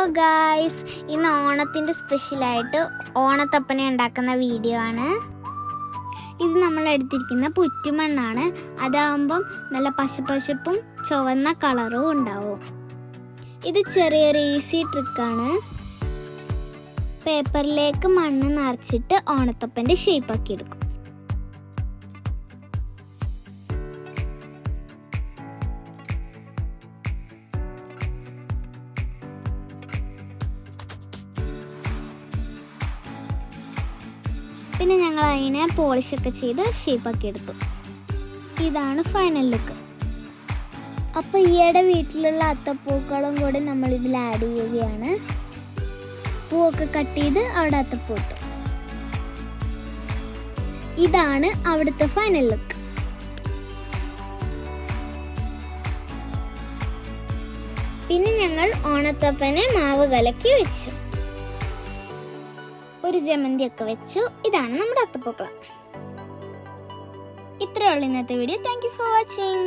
Hello guys, ഇന്ന് ഓണത്തിൻ്റെ സ്പെഷ്യലായിട്ട് ഓണത്തപ്പനെ ഉണ്ടാക്കുന്ന വീഡിയോ ആണ്. ഇത് നമ്മൾ എടുത്തിരിക്കുന്ന പുറ്റുമണ്ണാണ്. അതാവുമ്പം നല്ല പശുപ്പശുപ്പും ചുവന്ന കളറും ഉണ്ടാവും. ഇത് ചെറിയൊരു ഈസി ട്രിക്കാണ്. പേപ്പറിലേക്ക് മണ്ണ് നിറച്ചിട്ട് ഓണത്തപ്പൻ്റെ ഷേപ്പാക്കി എടുക്കും. പിന്നെ ഞങ്ങൾ അതിനെ പോളിഷൊക്കെ ചെയ്ത് ഷേപ്പാക്കി എടുത്തു. ഇതാണ് ഫൈനൽ ലുക്ക്. അപ്പോൾ ഈയിടെ വീട്ടിലുള്ള അത്തപ്പൂക്കളും കൂടി നമ്മളിതിൽ ആഡ് ചെയ്യുകയാണ്. പൂവൊക്കെ കട്ട് ചെയ്ത് അവിടെ അത്തപ്പൂ ഇട്ടു. ഇതാണ് അവിടുത്തെ ഫൈനൽ ലുക്ക്. പിന്നെ ഞങ്ങൾ ഓണത്തപ്പനെ മാവ് കലക്കി വെച്ചു. ഒരു ജമന്തിയൊക്കെ വെച്ചു. ഇതാണ് നമ്മുടെ അത്തപ്പൂക്കളം. ഇത്രയേ ഉള്ളൂ ഇന്നത്തെ video. Thank you for watching.